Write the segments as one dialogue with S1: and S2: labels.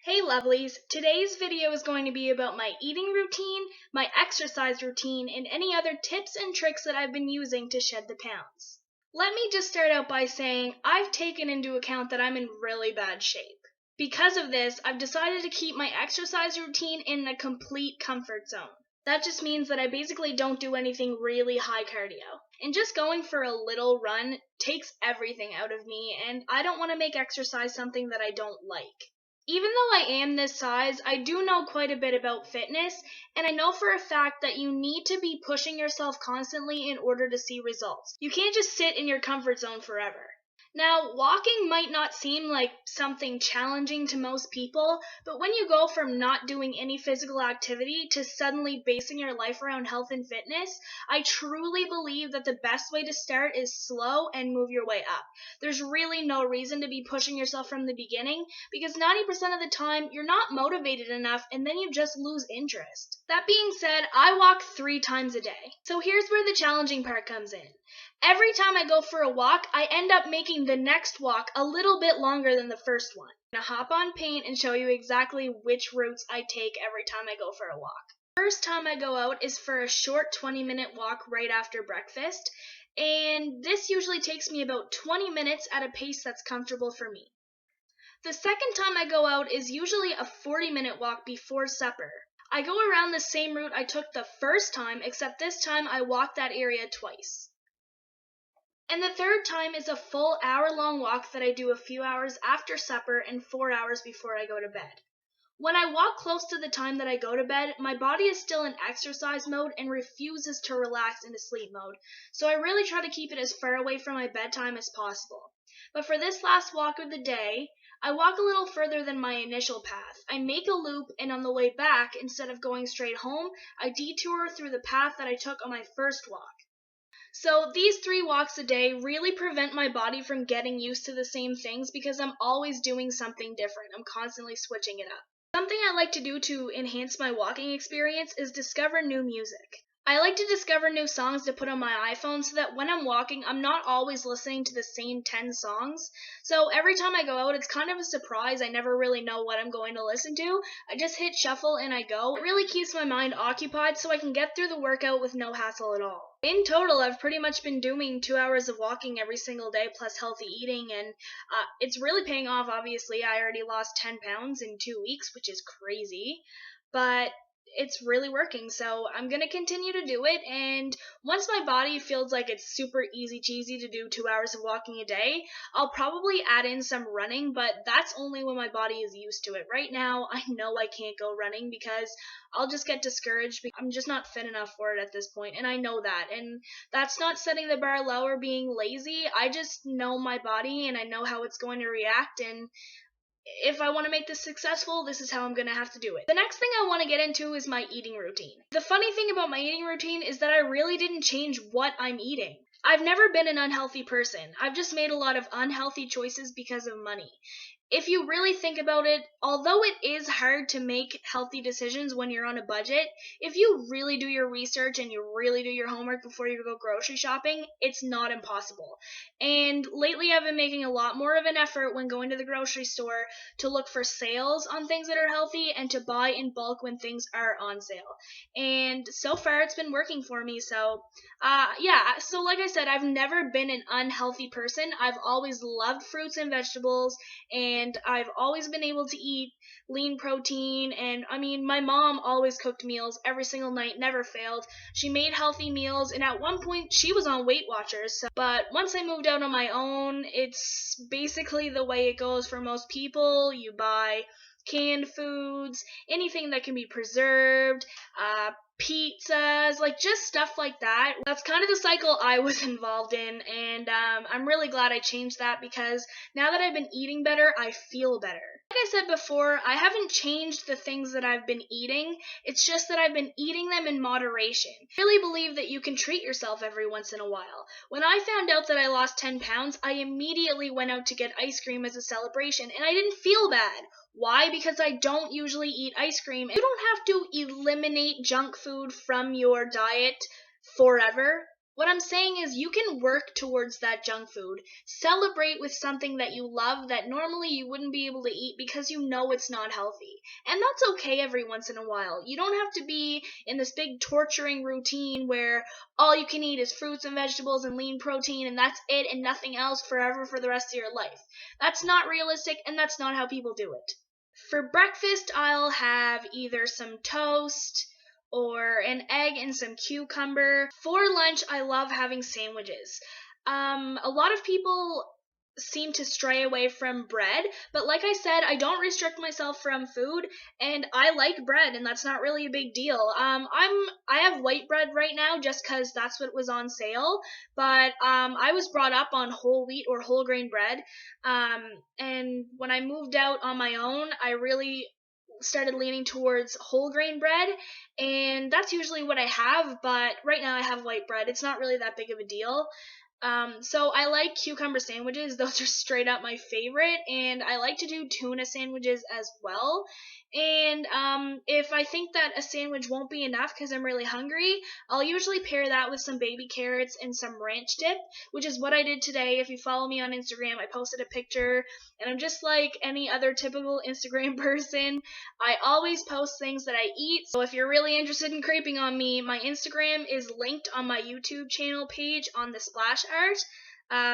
S1: Hey lovelies, today's video is going to be about my eating routine, my exercise routine, and any other tips and tricks that I've been using to shed the pounds. Let me just start out by saying I've taken into account that I'm in really bad shape. Because of this, I've decided to keep my exercise routine in the complete comfort zone. That just means that I basically don't do anything really high cardio. And just going for a little run takes everything out of me, and I don't want to make exercise something that I don't like. Even though I am this size, I do know quite a bit about fitness, and I know for a fact that you need to be pushing yourself constantly in order to see results. You can't just sit in your comfort zone forever. Now, walking might not seem like something challenging to most people, but when you go from not doing any physical activity to suddenly basing your life around health and fitness, I truly believe that the best way to start is slow and move your way up. There's really no reason to be pushing yourself from the beginning because 90% of the time you're not motivated enough and then you just lose interest. That being said, I walk 3 times a day. So here's where the challenging part comes in. Every time I go for a walk, I end up making the next walk a little bit longer than the first one. I'm going to hop on paint and show you exactly which routes I take every time I go for a walk. First time I go out is for a short 20-minute walk right after breakfast, and this usually takes me about 20 minutes at a pace that's comfortable for me. The second time I go out is usually a 40-minute walk before supper. I go around the same route I took the first time, except this time I walk that area twice. And the third time is a full hour-long walk that I do a few hours after supper and 4 hours before I go to bed. When I walk close to the time that I go to bed, my body is still in exercise mode and refuses to relax into sleep mode, so I really try to keep it as far away from my bedtime as possible. But for this last walk of the day, I walk a little further than my initial path. I make a loop, and on the way back, instead of going straight home, I detour through the path that I took on my first walk. So these 3 walks a day really prevent my body from getting used to the same things because I'm always doing something different. I'm constantly switching it up. Something I like to do to enhance my walking experience is discover new music. I like to discover new songs to put on my iPhone so that when I'm walking, I'm not always listening to the same 10 songs. So every time I go out, it's kind of a surprise. I never really know what I'm going to listen to. I just hit shuffle and I go. It really keeps my mind occupied so I can get through the workout with no hassle at all. In total, I've pretty much been doing 2 hours of walking every single day plus healthy eating, and it's really paying off. Obviously, I already lost 10 pounds in 2 weeks, which is crazy, but it's really working, so I'm going to continue to do it, and once my body feels like it's super easy cheesy to do 2 hours of walking a day, I'll probably add in some running, but that's only when my body is used to it. Right now, I know I can't go running because I'll just get discouraged because I'm just not fit enough for it at this point, and I know that, and that's not setting the bar low or being lazy. I just know my body, and I know how it's going to react, and if I want to make this successful, this is how I'm going to have to do it. The next thing I want to get into is my eating routine. The funny thing about my eating routine is that I really didn't change what I'm eating. I've never been an unhealthy person. I've just made a lot of unhealthy choices because of money. If you really think about it, although it is hard to make healthy decisions when you're on a budget, if you really do your research and you really do your homework before you go grocery shopping, it's not impossible. And lately I've been making a lot more of an effort when going to the grocery store to look for sales on things that are healthy and to buy in bulk when things are on sale. And so far it's been working for me. So so like I said, I've never been an unhealthy person. I've always loved fruits and vegetables, and I've always been able to eat lean protein, and I mean, my mom always cooked meals every single night, never failed. She made healthy meals, and at one point she was on Weight Watchers, but once I moved out on my own, it's basically the way it goes for most people. You buy canned foods, anything that can be preserved, pizzas, like just stuff like that. That's kind of the cycle I was involved in, and I'm really glad I changed that because now that I've been eating better, I feel better. Like I said before, I haven't changed the things that I've been eating. It's just that I've been eating them in moderation. I really believe that you can treat yourself every once in a while. When I found out that I lost 10 pounds, I immediately went out to get ice cream as a celebration, and I didn't feel bad. Why? Because I don't usually eat ice cream. You don't have to eliminate junk food from your diet forever. What I'm saying is you can work towards that junk food. Celebrate with something that you love that normally you wouldn't be able to eat because you know it's not healthy. And that's okay every once in a while. You don't have to be in this big torturing routine where all you can eat is fruits and vegetables and lean protein and that's it and nothing else forever for the rest of your life. That's not realistic and that's not how people do it. For breakfast, I'll have either some toast or an egg and some cucumber. For lunch, I love having sandwiches. A lot of people seem to stray away from bread, but like I said, I don't restrict myself from food, and I like bread, and that's not really a big deal. I have white bread right now just 'cause that's what was on sale, but I was brought up on whole wheat or whole grain bread, and when I moved out on my own, I really started leaning towards whole grain bread, and that's usually what I have, but right now I have white bread. It's not really that big of a deal. So I like cucumber sandwiches. Those are straight up my favorite, and I like to do tuna sandwiches as well. And if I think that a sandwich won't be enough because I'm really hungry, I'll usually pair that with some baby carrots and some ranch dip, which is what I did today. If you follow me on Instagram, I posted a picture, and I'm just like any other typical Instagram person. I always post things that I eat, so if you're really interested in creeping on me, my Instagram is linked on my YouTube channel page on the splash art.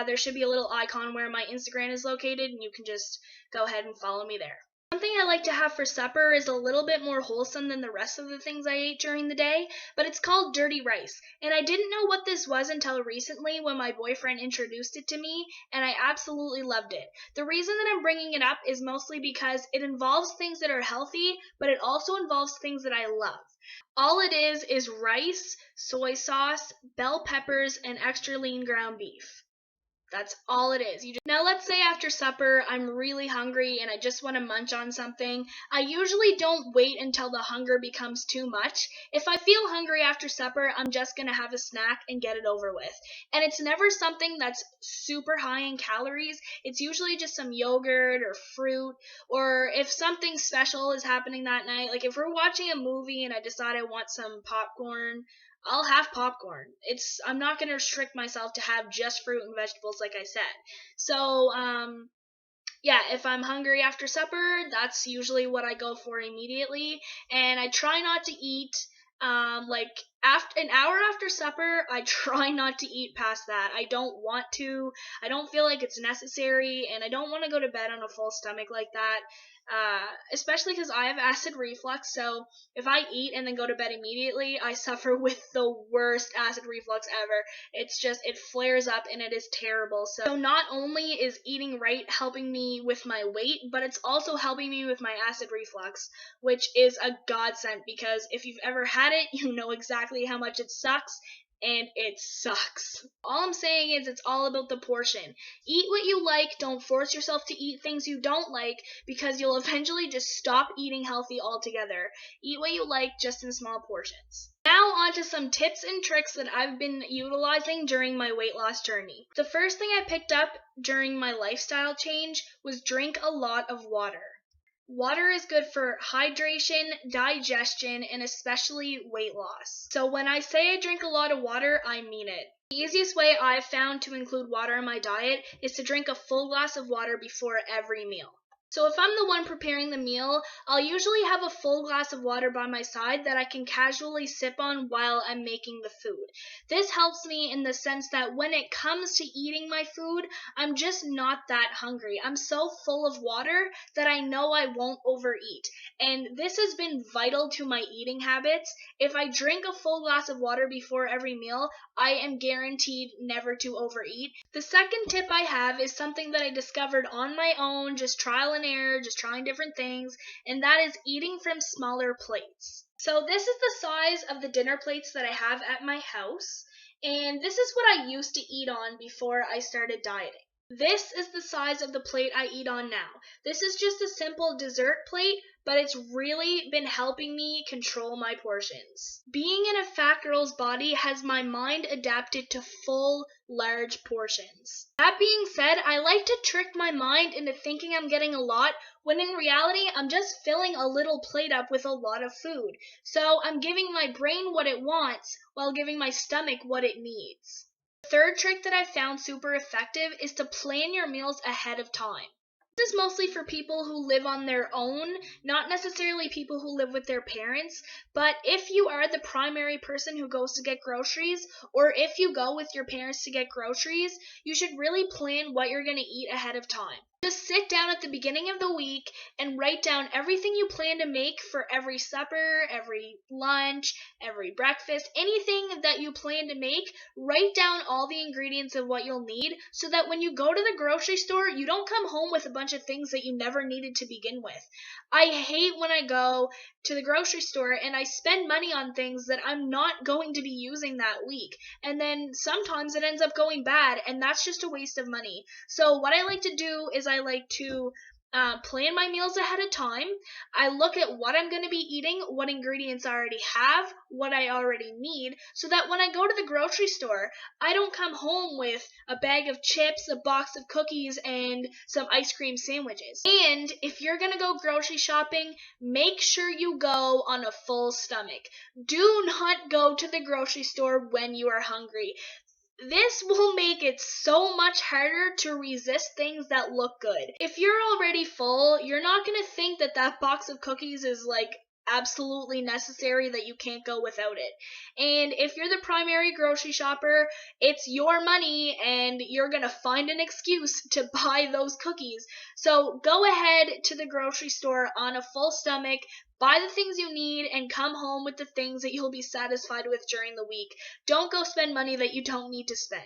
S1: There should be a little icon where my Instagram is located, and you can just go ahead and follow me there. Something I like to have for supper is a little bit more wholesome than the rest of the things I ate during the day, but it's called dirty rice. And I didn't know what this was until recently when my boyfriend introduced it to me, and I absolutely loved it. The reason that I'm bringing it up is mostly because it involves things that are healthy, but it also involves things that I love. All it is rice, soy sauce, bell peppers, and extra lean ground beef. That's all it is. Now let's say after supper I'm really hungry and I just want to munch on something. I usually don't wait until the hunger becomes too much. If I feel hungry after supper, I'm just going to have a snack and get it over with. And it's never something that's super high in calories. It's usually just some yogurt or fruit, or if something special is happening that night, like if we're watching a movie and I decide I want some popcorn, I'll have popcorn. I'm not going to restrict myself to have just fruit and vegetables like I said. So, yeah, if I'm hungry after supper, that's usually what I go for immediately. And I try not to eat, like after an hour after supper, I try not to eat past that. I don't want to. I don't feel like it's necessary, and I don't want to go to bed on a full stomach like that. Especially because I have acid reflux, so if I eat and then go to bed immediately, I suffer with the worst acid reflux ever. It flares up and it is terrible. So not only is eating right helping me with my weight, but it's also helping me with my acid reflux, which is a godsend because if you've ever had it, you know exactly how much it sucks. And it sucks. All I'm saying is it's all about the portion. Eat what you like, don't force yourself to eat things you don't like because you'll eventually just stop eating healthy altogether. Eat what you like, just in small portions. Now on to some tips and tricks that I've been utilizing during my weight loss journey. The first thing I picked up during my lifestyle change was drink a lot of water. Water is good for hydration, digestion, and especially weight loss. So when I say I drink a lot of water, I mean it. The easiest way I've found to include water in my diet is to drink a full glass of water before every meal. So if I'm the one preparing the meal, I'll usually have a full glass of water by my side that I can casually sip on while I'm making the food. This helps me in the sense that when it comes to eating my food, I'm just not that hungry. I'm so full of water that I know I won't overeat. And this has been vital to my eating habits. If I drink a full glass of water before every meal, I am guaranteed never to overeat. The second tip I have is something that I discovered on my own, just trial and error, just trying different things, and that is eating from smaller plates. So this is the size of the dinner plates that I have at my house, and this is what I used to eat on before I started dieting. This is the size of the plate I eat on now. This is just a simple dessert plate, but it's really been helping me control my portions. Being in a fat girl's body has my mind adapted to full, large portions. That being said, I like to trick my mind into thinking I'm getting a lot, when in reality, I'm just filling a little plate up with a lot of food. So I'm giving my brain what it wants while giving my stomach what it needs. The third trick that I found super effective is to plan your meals ahead of time. This is mostly for people who live on their own, not necessarily people who live with their parents, but if you are the primary person who goes to get groceries, or if you go with your parents to get groceries, you should really plan what you're going to eat ahead of time. Just sit down at the beginning of the week and write down everything you plan to make for every supper, every lunch, every breakfast, anything that you plan to make. Write down all the ingredients of what you'll need so that when you go to the grocery store, you don't come home with a bunch of things that you never needed to begin with. I hate when I go to the grocery store and I spend money on things that I'm not going to be using that week. And then sometimes it ends up going bad, and that's just a waste of money. So what I like to do is I like to plan my meals ahead of time. I look at what I'm going to be eating, what ingredients I already have, what I already need, so that when I go to the grocery store, I don't come home with a bag of chips, a box of cookies, and some ice cream sandwiches. And if you're going to go grocery shopping, make sure you go on a full stomach. Do not go to the grocery store when you are hungry. This will make it so much harder to resist things that look good. If you're already full, you're not going to think that that box of cookies is like absolutely necessary, that you can't go without it. And if you're the primary grocery shopper, it's your money and you're going to find an excuse to buy those cookies. So go ahead to the grocery store on a full stomach, buy the things you need, and come home with the things that you'll be satisfied with during the week. Don't go spend money that you don't need to spend.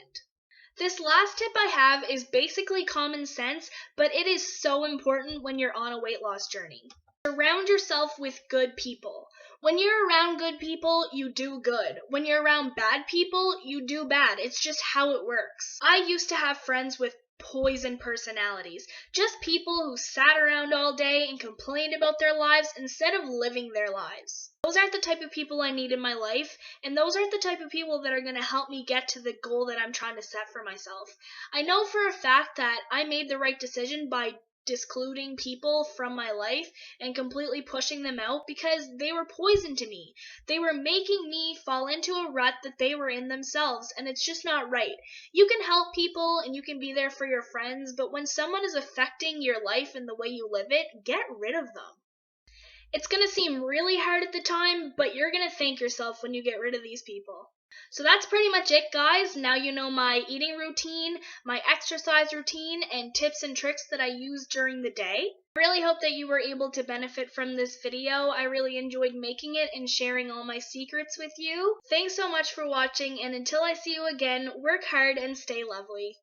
S1: This last tip I have is basically common sense, but it is so important when you're on a weight loss journey. Surround yourself with good people. When you're around good people, you do good. When you're around bad people, you do bad. It's just how it works. I used to have friends with poison personalities, just people who sat around all day and complained about their lives instead of living their lives. Those aren't the type of people I need in my life, and those aren't the type of people that are going to help me get to the goal that I'm trying to set for myself. I know for a fact that I made the right decision by discluding people from my life and completely pushing them out because they were poison to me. They were making me fall into a rut that they were in themselves, and it's just not right. You can help people and you can be there for your friends, but when someone is affecting your life and the way you live it, get rid of them. It's going to seem really hard at the time, but you're going to thank yourself when you get rid of these people. So that's pretty much it, guys. Now you know my eating routine, my exercise routine, and tips and tricks that I use during the day. I really hope that you were able to benefit from this video. I really enjoyed making it and sharing all my secrets with you. Thanks so much for watching, and until I see you again, work hard and stay lovely.